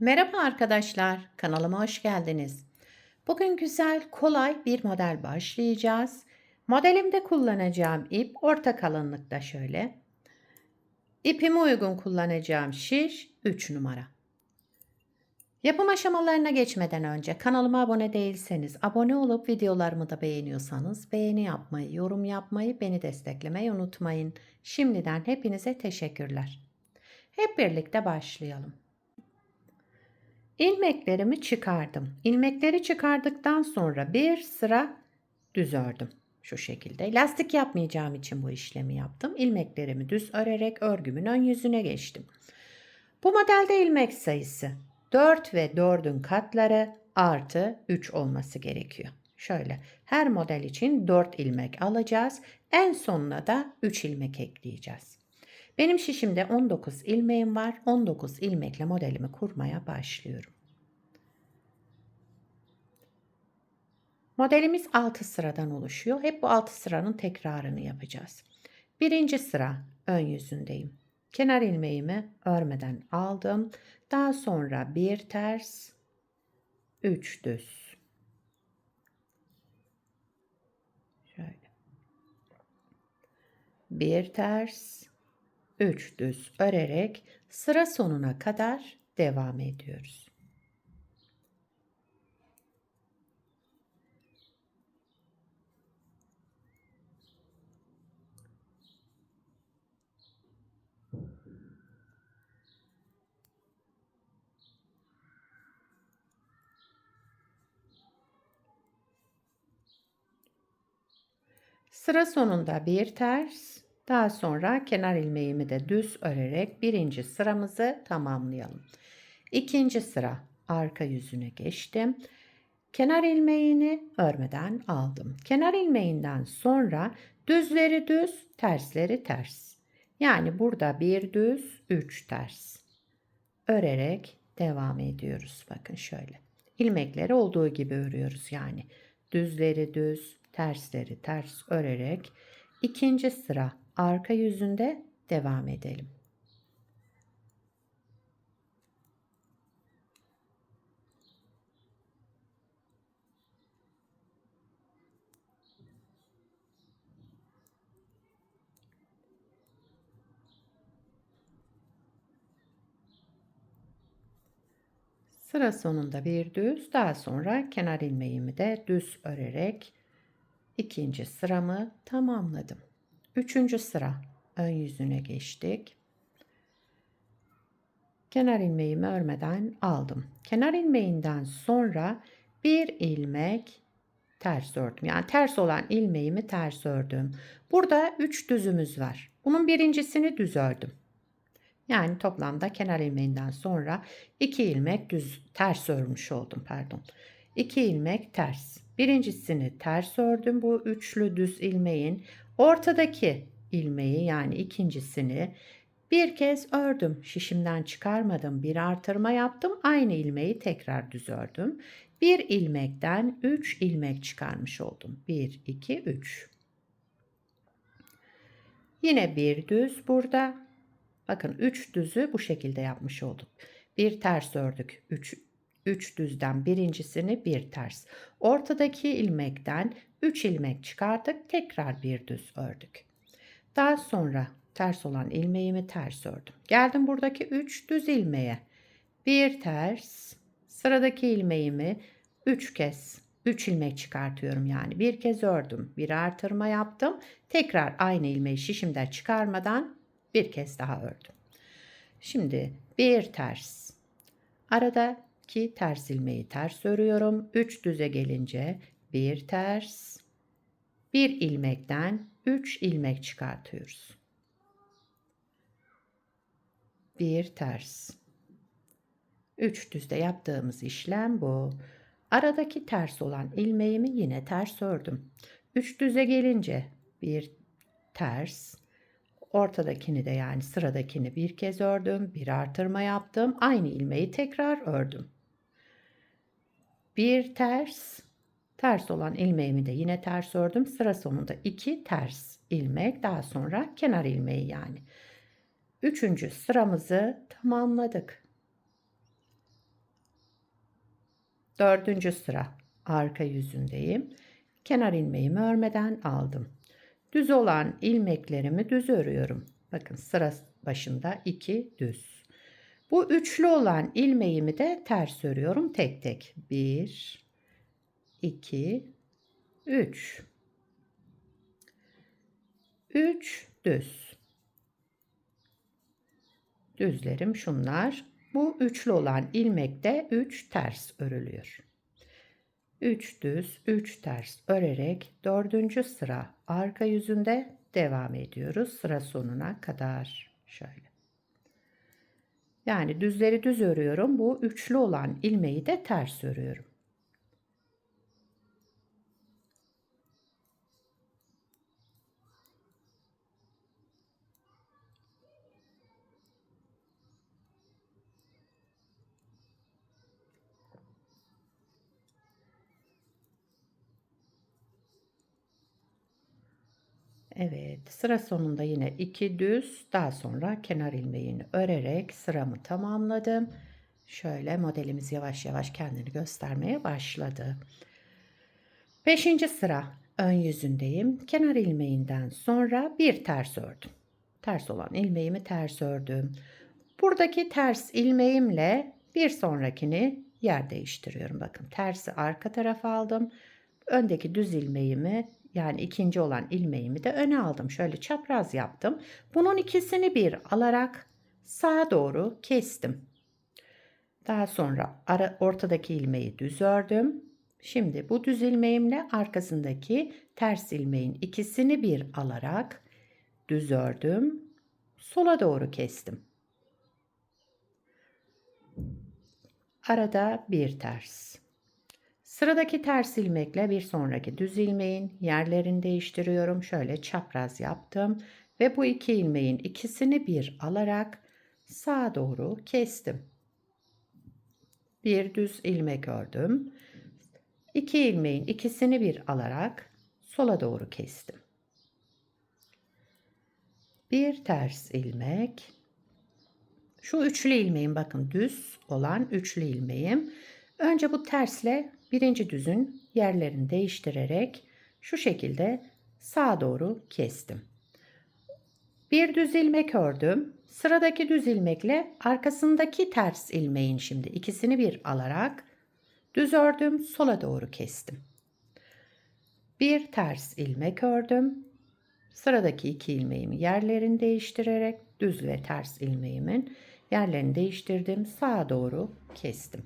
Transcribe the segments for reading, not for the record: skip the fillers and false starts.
Merhaba arkadaşlar, kanalıma hoş geldiniz. Bugün güzel, kolay bir model başlayacağız. Modelimde kullanacağım ip orta kalınlıkta şöyle. İpime uygun kullanacağım şiş 3 numara. Yapım aşamalarına geçmeden önce kanalıma abone değilseniz, abone olup videolarımı da beğeniyorsanız beğeni yapmayı, yorum yapmayı, beni desteklemeyi unutmayın. Şimdiden hepinize teşekkürler. Hep birlikte başlayalım. İlmeklerimi çıkardım. İlmekleri çıkardıktan sonra bir sıra düz ördüm. Şu şekilde. Lastik yapmayacağım için bu işlemi yaptım. İlmeklerimi düz örerek örgümün ön yüzüne geçtim. Bu modelde ilmek sayısı 4 ve 4'ün katları artı 3 olması gerekiyor. Şöyle her model için 4 ilmek alacağız. En sonuna da 3 ilmek ekleyeceğiz. Benim şişimde 19 ilmeğim var. 19 ilmekle modelimi kurmaya başlıyorum. Modelimiz 6 sıradan oluşuyor. Hep bu 6 sıranın tekrarını yapacağız. Birinci sıra ön yüzündeyim. Kenar ilmeğimi örmeden aldım. Daha sonra bir ters, 3 düz. Şöyle. Bir ters, 3 düz örerek sıra sonuna kadar devam ediyoruz. Sıra sonunda bir ters, daha sonra kenar ilmeğimi de düz örerek birinci sıramızı tamamlayalım. İkinci sıra arka yüzüne geçtim. Kenar ilmeğini örmeden aldım. Kenar ilmeğinden sonra düzleri düz, tersleri ters. Yani burada bir düz, 3 ters. Örerek devam ediyoruz. Bakın şöyle. İlmekleri olduğu gibi örüyoruz yani. Düzleri düz, tersleri ters örerek ikinci sıra arka yüzünde devam edelim. Sıra sonunda bir düz, daha sonra kenar ilmeğimi de düz örerek ikinci sıramı tamamladım. Üçüncü sıra ön yüzüne geçtik. Kenar ilmeğimi örmeden aldım. Kenar ilmeğinden sonra bir ilmek ters ördüm. Yani ters olan ilmeğimi ters ördüm. Burada 3 düzümüz var. Bunun birincisini düz ördüm. Yani toplamda kenar ilmeğinden sonra 2 ilmek düz ters örmüş oldum, pardon. 2 ilmek ters. Birincisini ters ördüm bu üçlü düz ilmeğin. Ortadaki ilmeği yani ikincisini bir kez ördüm. Şişimden çıkarmadım. Bir artırma yaptım. Aynı ilmeği tekrar düz ördüm. Bir ilmekten 3 ilmek çıkarmış oldum. 1, 2, 3. Yine bir düz burada. Bakın 3 düzü bu şekilde yapmış olduk. Bir ters ördük. 3 düzden birincisini bir ters. Ortadaki ilmekten 3 ilmek çıkardık. Tekrar bir düz ördük. Daha sonra ters olan ilmeğimi ters ördüm. Geldim buradaki 3 düz ilmeğe. Bir ters, sıradaki ilmeğimi 3 kez 3 ilmek çıkartıyorum yani. Bir kez ördüm, bir artırma yaptım. Tekrar aynı ilmeği şişimden çıkarmadan bir kez daha ördüm. Şimdi bir ters. Aradaki ters ilmeği ters örüyorum. 3 düze gelince bir ters, bir ilmekten 3 ilmek çıkartıyoruz. Bir ters. 3 düzde yaptığımız işlem bu. Aradaki ters olan ilmeğimi yine ters ördüm. 3 düze gelince bir ters, ortadakini de yani sıradakini bir kez ördüm, bir artırma yaptım, aynı ilmeği tekrar ördüm. Bir ters, ters olan ilmeğimi de yine ters ördüm. Sıra sonunda 2 ters ilmek, daha sonra kenar ilmeği yani. Üçüncü sıramızı tamamladık. Dördüncü sıra arka yüzündeyim. Kenar ilmeğimi örmeden aldım. Düz olan ilmeklerimi düz örüyorum. Bakın sıra başında 2 düz. Bu üçlü olan ilmeğimi de ters örüyorum tek tek. 1, 2, 3. 3 düz. Düzlerim şunlar. Bu üçlü olan ilmekte 3 ters örülüyor. 3 düz, 3 ters örerek dördüncü sıra arka yüzünde devam ediyoruz sıra sonuna kadar. Şöyle. Yani düzleri düz örüyorum. Bu üçlü olan ilmeği de ters örüyorum. Evet, sıra sonunda yine 2 düz, daha sonra kenar ilmeğini örerek sıramı tamamladım. Şöyle modelimiz yavaş yavaş kendini göstermeye başladı. 5. sıra ön yüzündeyim. Kenar ilmeğinden sonra bir ters ördüm. Ters olan ilmeğimi ters ördüm. Buradaki ters ilmeğimle bir sonrakini yer değiştiriyorum. Bakın tersi arka tarafa aldım. Öndeki düz ilmeğimi yani ikinci olan ilmeğimi de öne aldım. Şöyle çapraz yaptım. Bunun ikisini bir alarak sağa doğru kestim. Daha sonra ortadaki ilmeği düz ördüm. Şimdi bu düz ilmeğimle arkasındaki ters ilmeğin ikisini bir alarak düz ördüm. Sola doğru kestim. Arada bir ters. Sıradaki ters ilmekle bir sonraki düz ilmeğin yerlerini değiştiriyorum. Şöyle çapraz yaptım ve bu iki ilmeğin ikisini bir alarak sağa doğru kestim. Bir düz ilmek ördüm. İki ilmeğin ikisini bir alarak sola doğru kestim. Bir ters ilmek. Şu üçlü ilmeğim bakın düz olan üçlü ilmeğim. Önce bu tersle birinci düzün yerlerini değiştirerek şu şekilde sağa doğru kestim. Bir düz ilmek ördüm. Sıradaki düz ilmekle arkasındaki ters ilmeğin şimdi ikisini bir alarak düz ördüm, sola doğru kestim. Bir ters ilmek ördüm. Sıradaki iki ilmeğimi yerlerini değiştirerek düz ve ters ilmeğimin yerlerini değiştirdim. Sağa doğru kestim.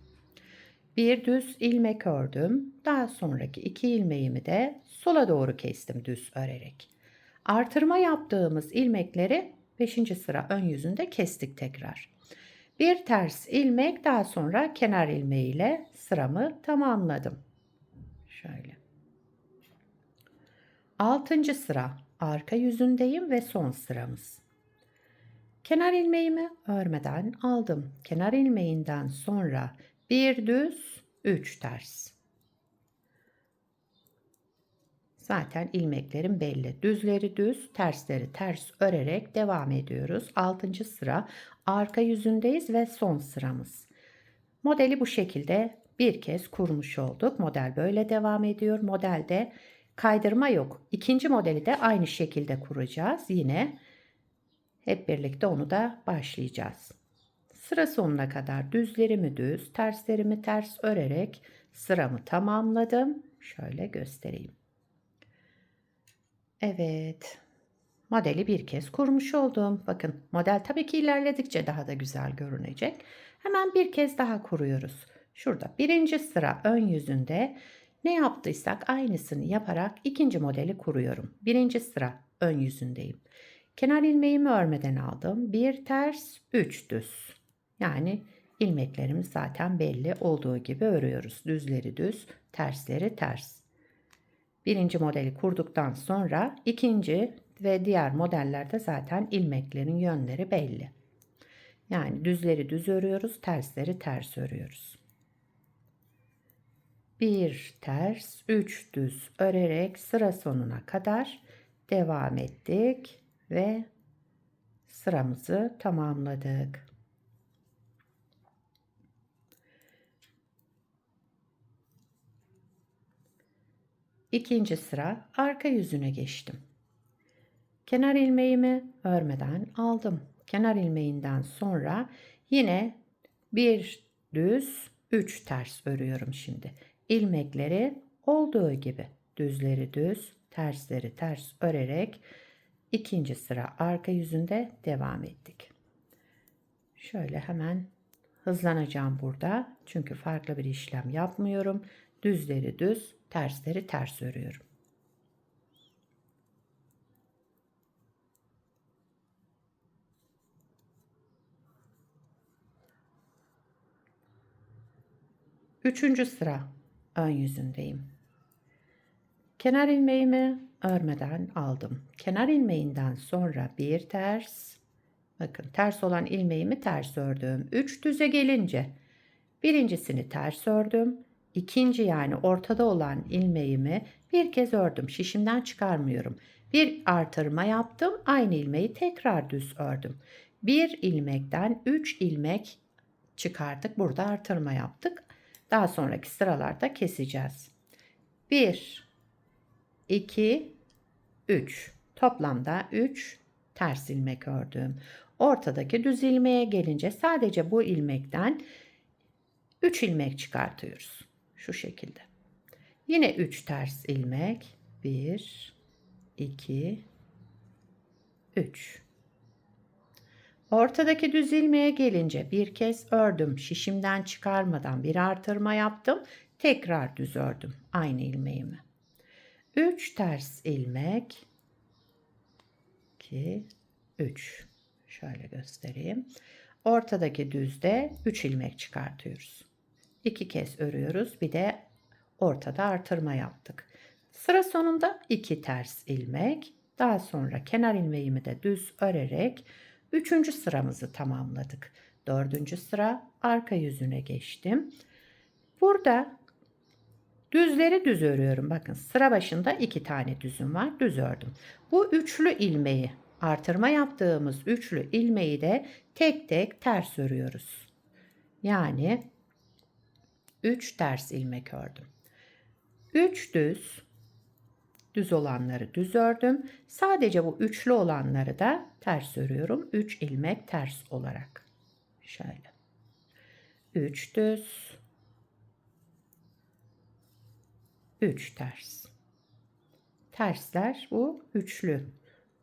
Bir düz ilmek ördüm. Daha sonraki iki ilmeğimi de sola doğru kestim düz örerek. Artırma yaptığımız ilmekleri 5. sıra ön yüzünde kestik tekrar. Bir ters ilmek daha sonra kenar ilmeğiyle sıramı tamamladım. Şöyle. 6. sıra arka yüzündeyim ve son sıramız. Kenar ilmeğimi örmeden aldım. Kenar ilmeğinden sonra bir düz, 3 ters. Zaten ilmeklerim belli. Düzleri düz, tersleri ters örerek devam ediyoruz. 6. sıra arka yüzündeyiz ve son sıramız. Modeli bu şekilde bir kez kurmuş olduk. Model böyle devam ediyor. Modelde kaydırma yok. İkinci modeli de aynı şekilde kuracağız. Yine hep birlikte onu da başlayacağız. Sıra sonuna kadar düzlerimi düz, terslerimi ters örerek sıramı tamamladım. Şöyle göstereyim. Evet. Modeli bir kez kurmuş oldum. Bakın model tabii ki ilerledikçe daha da güzel görünecek. Hemen bir kez daha kuruyoruz. Şurada birinci sıra ön yüzünde ne yaptıysak aynısını yaparak ikinci modeli kuruyorum. Birinci sıra ön yüzündeyim. Kenar ilmeğimi örmeden aldım. Bir ters, 3 düz. Yani ilmeklerimiz zaten belli olduğu gibi örüyoruz. Düzleri düz, tersleri ters. Birinci modeli kurduktan sonra ikinci ve diğer modellerde zaten ilmeklerin yönleri belli. Yani düzleri düz örüyoruz, tersleri ters örüyoruz. Bir ters, 3 düz örerek sıra sonuna kadar devam ettik ve sıramızı tamamladık. İkinci sıra arka yüzüne geçtim. Kenar ilmeğimi örmeden aldım. Kenar ilmeğinden sonra yine bir düz 3 ters örüyorum şimdi. İlmekleri olduğu gibi düzleri düz, tersleri ters örerek ikinci sıra arka yüzünde devam ettik. Şöyle hemen hızlanacağım burada. Çünkü farklı bir işlem yapmıyorum. Düzleri düz, tersleri ters örüyorum. Üçüncü sıra ön yüzündeyim. Kenar ilmeğimi örmeden aldım. Kenar ilmeğinden sonra bir ters. Bakın ters olan ilmeğimi ters ördüm. 3 düze gelince birincisini ters ördüm. İkinci yani ortada olan ilmeğimi bir kez ördüm. Şişimden çıkarmıyorum. Bir artırma yaptım. Aynı ilmeği tekrar düz ördüm. Bir ilmekten 3 ilmek çıkardık. Burada artırma yaptık. Daha sonraki sıralarda keseceğiz. 1, 2, 3. Toplamda 3 ters ilmek ördüm. Ortadaki düz ilmeğe gelince sadece bu ilmekten 3 ilmek çıkartıyoruz. Şu şekilde. Yine 3 ters ilmek. 1, 2, 3. Ortadaki düz ilmeğe gelince bir kez ördüm. Şişimden çıkarmadan bir artırma yaptım. Tekrar düz ördüm aynı ilmeğimi. 3 ters ilmek. 2, 3. Şöyle göstereyim. Ortadaki düzde 3 ilmek çıkartıyoruz. 2 kez örüyoruz. Bir de ortada artırma yaptık. Sıra sonunda 2 ters ilmek. Daha sonra kenar ilmeğimi de düz örerek 3. sıramızı tamamladık. 4. sıra arka yüzüne geçtim. Burada düzleri düz örüyorum. Bakın sıra başında 2 tane düzüm var. Düz ördüm. Bu üçlü ilmeği, artırma yaptığımız üçlü ilmeği de tek tek ters örüyoruz. Yani 3 ters ilmek ördüm. 3 düz olanları düz ördüm. Sadece bu üçlü olanları da ters örüyorum. 3 ilmek ters olarak. Şöyle. 3 düz, 3 ters. Tersler bu üçlü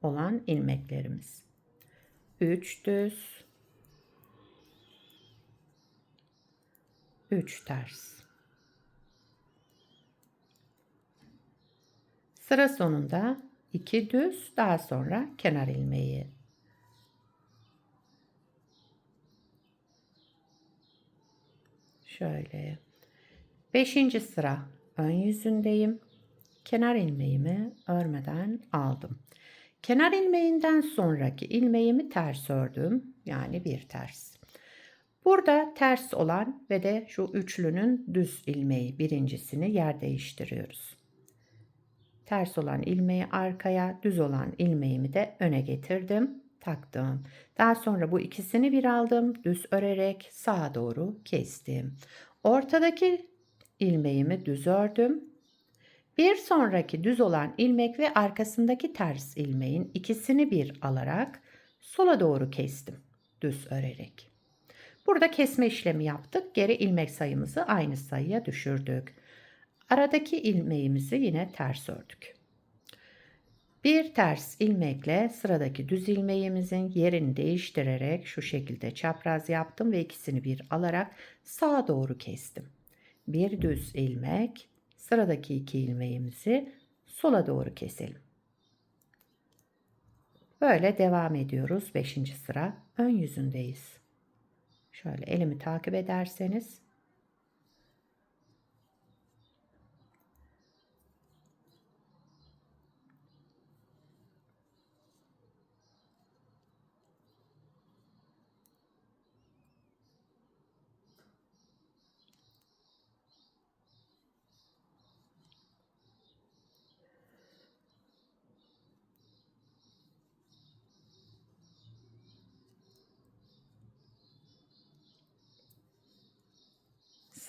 olan ilmeklerimiz. 3 düz, 3 ters. Sıra sonunda 2 düz, daha sonra kenar ilmeği. Şöyle. 5. sıra ön yüzündeyim. Kenar ilmeğimi örmeden aldım. Kenar ilmeğinden sonraki ilmeğimi ters ördüm. Yani bir ters. Burada ters olan ve de şu üçlünün düz ilmeği birincisini yer değiştiriyoruz. Ters olan ilmeği arkaya, düz olan ilmeğimi de öne getirdim, taktım. Daha sonra bu ikisini bir aldım, düz örerek sağa doğru kestim. Ortadaki ilmeğimi düz ördüm. Bir sonraki düz olan ilmek ve arkasındaki ters ilmeğin ikisini bir alarak sola doğru kestim, düz örerek. Burada kesme işlemi yaptık. Geri ilmek sayımızı aynı sayıya düşürdük. Aradaki ilmeğimizi yine ters ördük. Bir ters ilmekle sıradaki düz ilmeğimizin yerini değiştirerek şu şekilde çapraz yaptım ve ikisini bir alarak sağa doğru kestim. Bir düz ilmek, sıradaki iki ilmeğimizi sola doğru keselim. Böyle devam ediyoruz. 5. sıra ön yüzündeyiz. Şöyle elimi takip ederseniz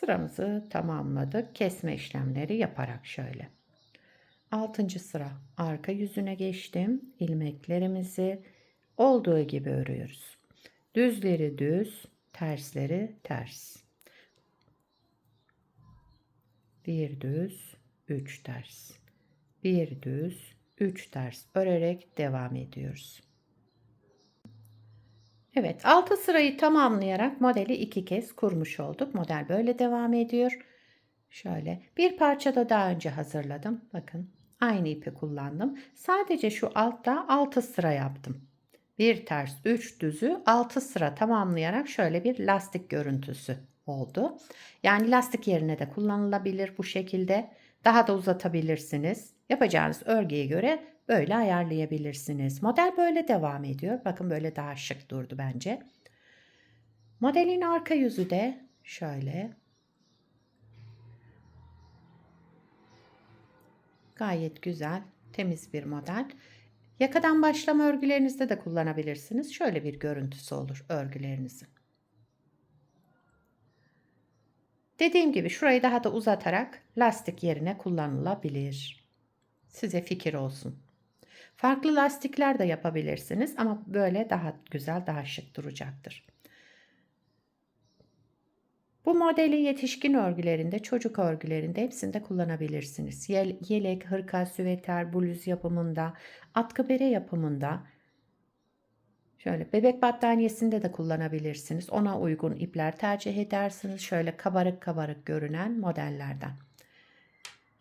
sıramızı tamamladık. Kesme işlemleri yaparak şöyle. 6. sıra arka yüzüne geçtim. İlmeklerimizi olduğu gibi örüyoruz. Düzleri düz, tersleri ters. Bir düz, 3 ters. Bir düz, 3 ters örerek devam ediyoruz. Evet, 6 sırayı tamamlayarak modeli 2 kez kurmuş olduk. Model böyle devam ediyor. Şöyle bir parça da daha önce hazırladım. Bakın aynı ipi kullandım. Sadece şu altta 6 sıra yaptım. Bir ters 3 düzü 6 sıra tamamlayarak şöyle bir lastik görüntüsü oldu. Yani lastik yerine de kullanılabilir bu şekilde. Daha da uzatabilirsiniz. Yapacağınız örgüye göre böyle ayarlayabilirsiniz. Model böyle devam ediyor. Bakın böyle daha şık durdu bence. Modelin arka yüzü de şöyle. Gayet güzel, temiz bir model. Yakadan başlama örgülerinizde de kullanabilirsiniz. Şöyle bir görüntüsü olur örgülerinizin. Dediğim gibi şurayı daha da uzatarak lastik yerine kullanılabilir. Size fikir olsun. Farklı lastikler de yapabilirsiniz ama böyle daha güzel, daha şık duracaktır. Bu modeli yetişkin örgülerinde, çocuk örgülerinde hepsinde kullanabilirsiniz. Yelek, hırka, süveter, bluz yapımında, atkı bere yapımında, şöyle bebek battaniyesinde de kullanabilirsiniz. Ona uygun ipler tercih edersiniz. Şöyle kabarık kabarık görünen modellerden.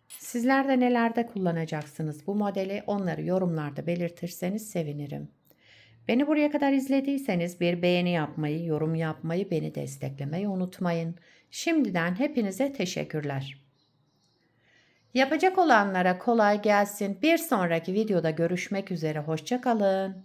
Sizler de nelerde kullanacaksınız bu modeli? Onları yorumlarda belirtirseniz sevinirim. Beni buraya kadar izlediyseniz bir beğeni yapmayı, yorum yapmayı, beni desteklemeyi unutmayın. Şimdiden hepinize teşekkürler. Yapacak olanlara kolay gelsin. Bir sonraki videoda görüşmek üzere. Hoşça kalın.